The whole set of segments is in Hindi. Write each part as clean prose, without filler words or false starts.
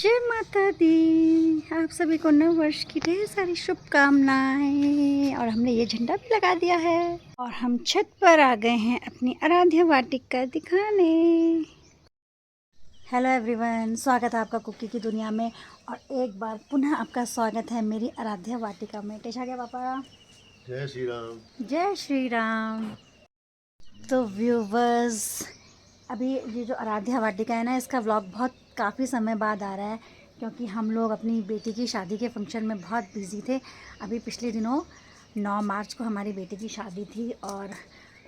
जय माता दी। आप सभी को नव वर्ष की ढेर सारी शुभकामनाएं। और हमने ये झंडा भी लगा दिया है और हम छत पर आ गए हैं अपनी आराध्या वाटिका दिखाने। हेलो एवरीवन, स्वागत है आपका कुकी की दुनिया में। और एक बार पुनः आपका स्वागत है मेरी आराध्या वाटिका में। टेशा गया पापा। जय श्री राम। जय श्री राम। तो व्यूवर्स, अभी ये जो आराध्या वाटिका है ना, इसका व्लॉग काफ़ी समय बाद आ रहा है क्योंकि हम लोग अपनी बेटी की शादी के फंक्शन में बहुत बिज़ी थे। अभी पिछले दिनों 9 मार्च को हमारी बेटी की शादी थी और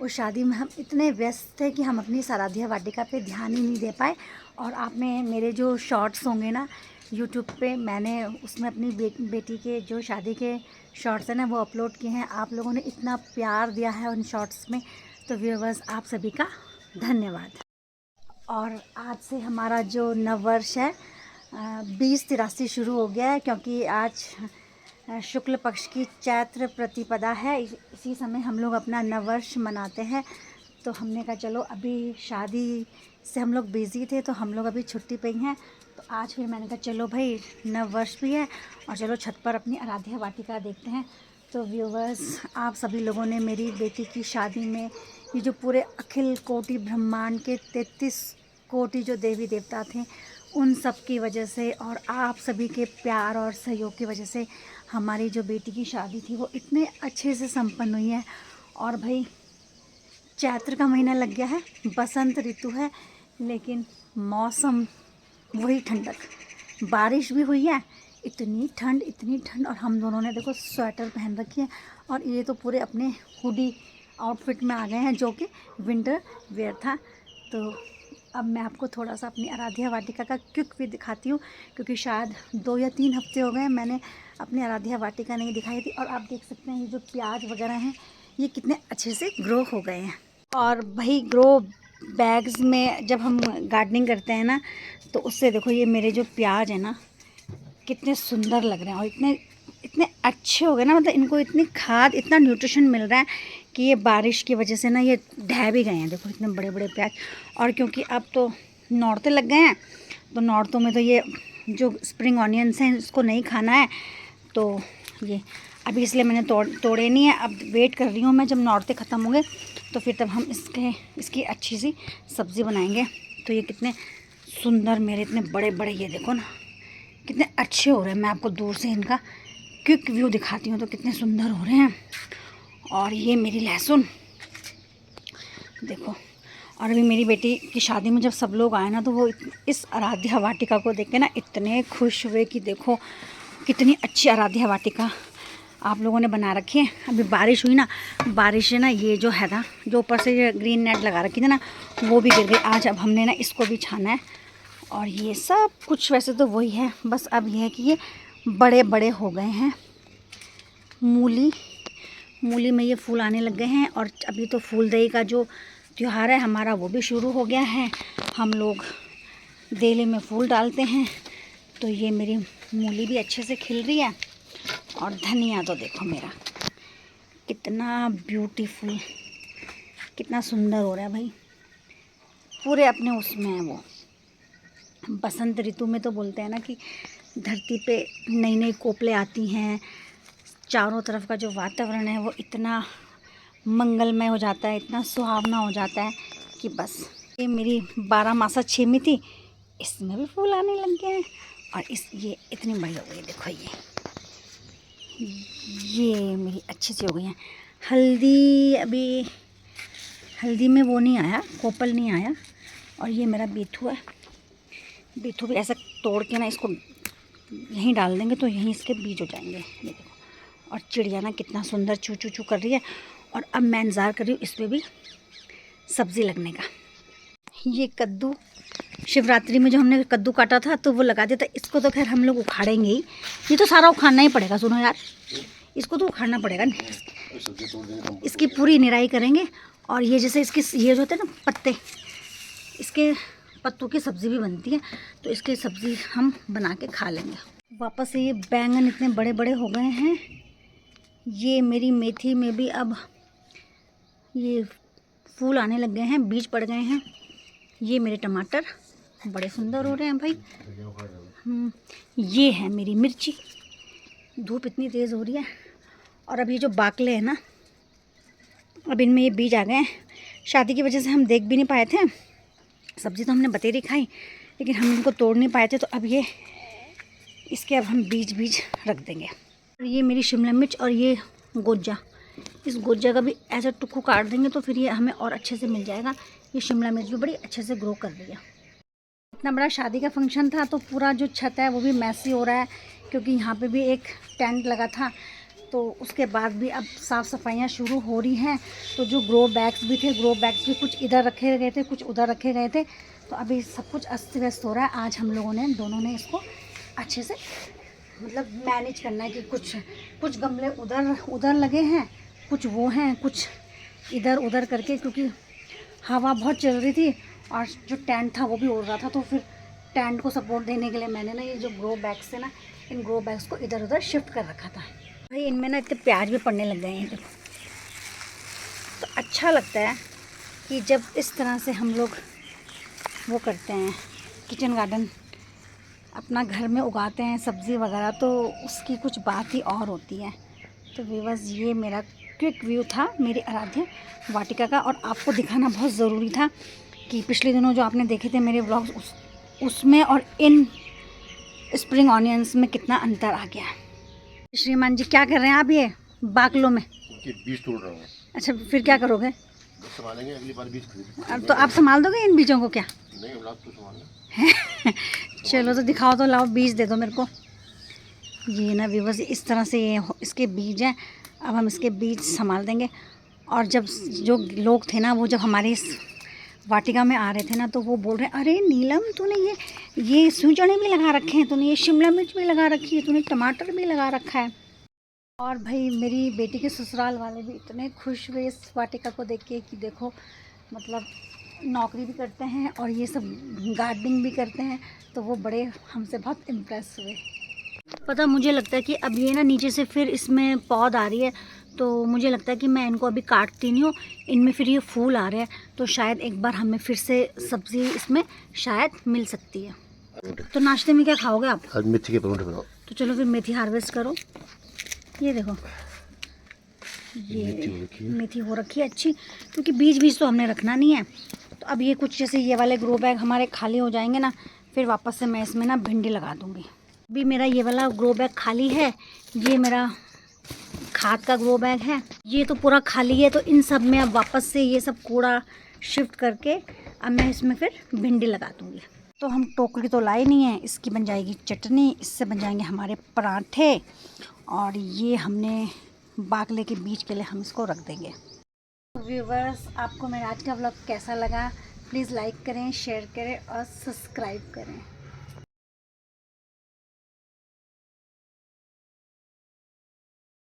उस शादी में हम इतने व्यस्त थे कि हम अपनी आराध्या वाटिका पे ध्यान ही नहीं दे पाए। और आपने मेरे जो शॉर्ट्स होंगे ना यूट्यूब पे, मैंने उसमें अपनी बेटी के जो शादी के शॉर्ट्स हैं ना वो अपलोड किए हैं। आप लोगों ने इतना प्यार दिया है उन शॉर्ट्स में, तो व्यूअर्स आप सभी का धन्यवाद। और आज से हमारा जो नववर्ष है 2083 शुरू हो गया है क्योंकि आज शुक्ल पक्ष की चैत्र प्रतिपदा है। इसी समय हम लोग अपना नववर्ष मनाते हैं। तो हमने कहा चलो, अभी शादी से हम लोग बिज़ी थे तो हम लोग अभी छुट्टी पे ही हैं। तो आज फिर मैंने कहा चलो भाई, नववर्ष भी है और चलो छत पर अपनी आराध्या वाटिका देखते हैं। तो व्यूवर्स, आप सभी लोगों ने मेरी बेटी की शादी में ये जो पूरे अखिल कोटि ब्रह्मांड के 33 कोटि जो देवी देवता थे उन सब की वजह से और आप सभी के प्यार और सहयोग की वजह से हमारी जो बेटी की शादी थी वो इतने अच्छे से संपन्न हुई है। और भाई, चैत्र का महीना लग गया है, बसंत ऋतु है, लेकिन मौसम वही ठंडक, बारिश भी हुई है। इतनी ठंड और हम दोनों ने देखो स्वेटर पहन रखी है और ये तो पूरे अपने हुडी आउटफिट में आ गए हैं जो कि विंटर वेयर था। तो अब मैं आपको थोड़ा सा अपनी आराध्या वाटिका का क्विक भी दिखाती हूँ क्योंकि शायद 2 या 3 हफ्ते हो गए मैंने अपनी आराध्या वाटिका नहीं दिखाई थी। और आप देख सकते हैं ये जो प्याज वगैरह हैं ये कितने अच्छे से ग्रो हो गए हैं। और भाई, ग्रो बैग्स में जब हम गार्डनिंग करते हैं ना तो उससे देखो ये मेरे जो प्याज है ना कितने सुंदर लग रहे हैं और इतने इतने अच्छे हो गए ना, मतलब इनको इतनी खाद, इतना न्यूट्रिशन मिल रहा है कि ये बारिश की वजह से ना ये ढह भी गए हैं। देखो इतने बड़े बड़े प्याज। और क्योंकि अब तो नौरते लग गए हैं तो नौरतों में तो ये जो स्प्रिंग ऑनियंस हैं इसको नहीं खाना है, तो ये अभी इसलिए मैंने तोड़े नहीं है। अब वेट कर रही हूँ मैं, जब नौरते ख़त्म होंगे तो फिर तब हम इसकी अच्छी सी सब्ज़ी बनाएंगे। तो ये कितने सुंदर मेरे इतने बड़े बड़े, ये देखो ना कितने अच्छे हो रहे हैं। मैं आपको दूर से इनका क्विक व्यू दिखाती हूँ तो कितने सुंदर हो रहे हैं। और ये मेरी लहसुन देखो। और अभी मेरी बेटी की शादी में जब सब लोग आए ना तो वो इस आराध्या वाटिका को देख के ना इतने खुश हुए कि देखो कितनी अच्छी आराध्या वाटिका आप लोगों ने बना रखी है। अभी बारिश हुई ना, बारिश है ना, ये जो है ना, जो ऊपर से ये ग्रीन नेट लगा रखी थी ना वो भी गिर गई आज। अब हमने ना इसको भी छाना है। और ये सब कुछ वैसे तो वही है, बस अब ये है कि ये बड़े बड़े हो गए हैं। मूली में ये फूल आने लग गए हैं। और अभी तो फूलदेई का जो त्यौहार है हमारा वो भी शुरू हो गया है। हम लोग देले में फूल डालते हैं। तो ये मेरी मूली भी अच्छे से खिल रही है। और धनिया तो देखो मेरा कितना ब्यूटीफुल, कितना सुंदर हो रहा है भाई, पूरे अपने उसमें है वो। बसंत ऋतु में तो बोलते हैं ना कि धरती पे नई नई कोपलें आती हैं, चारों तरफ का जो वातावरण है वो इतना मंगलमय हो जाता है, इतना सुहावना हो जाता है कि बस। ये मेरी 12 मासा छेमी थी, इसमें भी फूल आने लग गए हैं। और ये इतनी बड़ी हो गई, देखो ये मेरी अच्छी सी हो गई हैं। हल्दी में वो नहीं आया, कोपल नहीं आया। और ये मेरा बेथू है, बेथू भी ऐसा तोड़ के ना इसको यहीं डाल देंगे तो यहीं इसके बीज हो जाएंगे। ये देखो। और चिड़िया ना कितना सुंदर चू चू चू कर रही है। और अब मैं इंतज़ार कर रही हूँ इस पर भी सब्ज़ी लगने का। ये कद्दू, शिवरात्रि में जो हमने कद्दू काटा था तो वो लगा दिया था। इसको तो खैर हम लोग उखाड़ेंगे ही, ये तो सारा उखाड़ना ही पड़ेगा। सुनो यार, इसको तो उखाड़ना पड़ेगा, इसकी पूरी निराई करेंगे। और ये जैसे इसके ये जो होते हैं ना पत्ते, इसके पत्तों की सब्ज़ी भी बनती है तो इसकी सब्ज़ी हम बना के खा लेंगे। वापस से ये बैंगन इतने बड़े बड़े हो गए हैं। ये मेरी मेथी में भी अब ये फूल आने लग गए हैं, बीज पड़ गए हैं। ये मेरे टमाटर बड़े सुंदर हो रहे हैं भाई। ये है मेरी मिर्ची। धूप इतनी तेज़ हो रही है। और अब ये जो बाकले हैं ना, अब इनमें ये बीज आ गए हैं। शादी की वजह से हम देख भी नहीं पाए थे। सब्ज़ी तो हमने बतेरी खाई, लेकिन हम इनको तोड़ नहीं पाए थे। तो अब ये इसके अब हम बीज रख देंगे। और ये मेरी शिमला मिर्च और ये गोज्जा, इस गोज्जा का भी ऐसा टुक्कू काट देंगे तो फिर ये हमें और अच्छे से मिल जाएगा। ये शिमला मिर्च भी बड़ी अच्छे से ग्रो कर रही है। इतना बड़ा शादी का फंक्शन था तो पूरा जो छत है वो भी मैसी हो रहा है, क्योंकि यहाँ पे भी एक टेंट लगा था। तो उसके बाद भी अब साफ़ सफाइयाँ शुरू हो रही हैं। तो जो ग्रो बैग्स भी थे, ग्रो बैग्स भी कुछ इधर रखे गए थे, कुछ उधर रखे गए थे। तो अभी सब कुछ अस्त व्यस्त हो रहा है। आज हम लोगों ने दोनों ने इसको अच्छे से मतलब मैनेज करना है कि कुछ गमले उधर लगे हैं, कुछ वो हैं, कुछ इधर उधर करके, क्योंकि हवा बहुत चल रही थी और जो टेंट था वो भी उड़ रहा था। तो फिर टेंट को सपोर्ट देने के लिए मैंने ना ये जो ग्रो बैग्स है ना, इन ग्रो बैग्स को इधर उधर शिफ्ट कर रखा था। भाई इनमें ना इतने प्याज भी पड़ने लग गए हैं, देखो। तो अच्छा लगता है कि जब इस तरह से हम लोग वो करते हैं, किचन गार्डन अपना घर में उगाते हैं सब्ज़ी वगैरह, तो उसकी कुछ बात ही और होती है। तो व्यूअर्स, ये मेरा क्विक व्यू था मेरी आराध्या वाटिका का। और आपको दिखाना बहुत ज़रूरी था कि पिछले दिनों जो आपने देखे थे मेरे व्लॉग्स, उसमें और इन स्प्रिंग ऑनियंस में कितना अंतर आ गया है। श्रीमान जी क्या कर रहे हैं आप ये बाकलों में? बीज तोड़ रहा हूँ। अच्छा, फिर क्या करोगे? संभालेंगे, अगली बार बीज खरीद। अब तो आप संभाल दोगे इन बीजों को क्या? नहीं, अब तो संभालना। चलो तो दिखाओ, तो लाओ बीज दे दो मेरे को। ये ना व्यूअर्स, इस तरह से ये इसके बीज हैं। अब हम इसके बीज संभाल देंगे। और जब जो लोग थे ना, वो जब हमारे इस वाटिका में आ रहे थे ना, तो वो बोल रहे हैं, अरे नीलम तूने ये सूचने भी लगा रखे हैं, तूने ये शिमला मिर्च भी लगा रखी है, तूने टमाटर भी लगा रखा है। और भाई मेरी बेटी के ससुराल वाले भी इतने खुश हुए इस वाटिका को देख के कि देखो, मतलब नौकरी भी करते हैं और ये सब गार्डनिंग भी करते हैं। तो वो बड़े हमसे बहुत इम्प्रेस हुए। पता मुझे लगता है कि अब ये ना नीचे से फिर इसमें पौध आ रही है, तो मुझे लगता है कि मैं इनको अभी काटती नहीं हूँ। इनमें फिर ये फूल आ रहे हैं, तो शायद एक बार हमें फिर से सब्ज़ी इसमें शायद मिल सकती है। तो नाश्ते में क्या खाओगे आप? आज मेथी के पराठे बनाओ। तो चलो फिर मेथी हार्वेस्ट करो। ये देखो, ये मेथी हो रखी है अच्छी, क्योंकि बीज तो हमने रखना नहीं है। तो अब ये कुछ जैसे ये वाले ग्रो बैग हमारे खाली हो जाएंगे ना, फिर वापस से मैं इसमें ना भिंडी लगा दूँगी। अभी मेरा ये वाला ग्रो बैग खाली है, ये मेरा खाद का ग्रो बैग है, ये तो पूरा खाली है। तो इन सब में अब वापस से ये सब कूड़ा शिफ्ट करके अब मैं इसमें फिर भिंडी लगा दूँगी। तो हम टोकरी तो लाए नहीं है, इसकी बन जाएगी चटनी, इससे बन जाएंगे हमारे पराठे। और ये हमने बाकले के बीज के लिए हम इसको रख देंगे। व्यूवर्स, आपको मेरा आज का व्लॉग कैसा लगा? प्लीज़ लाइक करें, शेयर करें और सब्सक्राइब करें।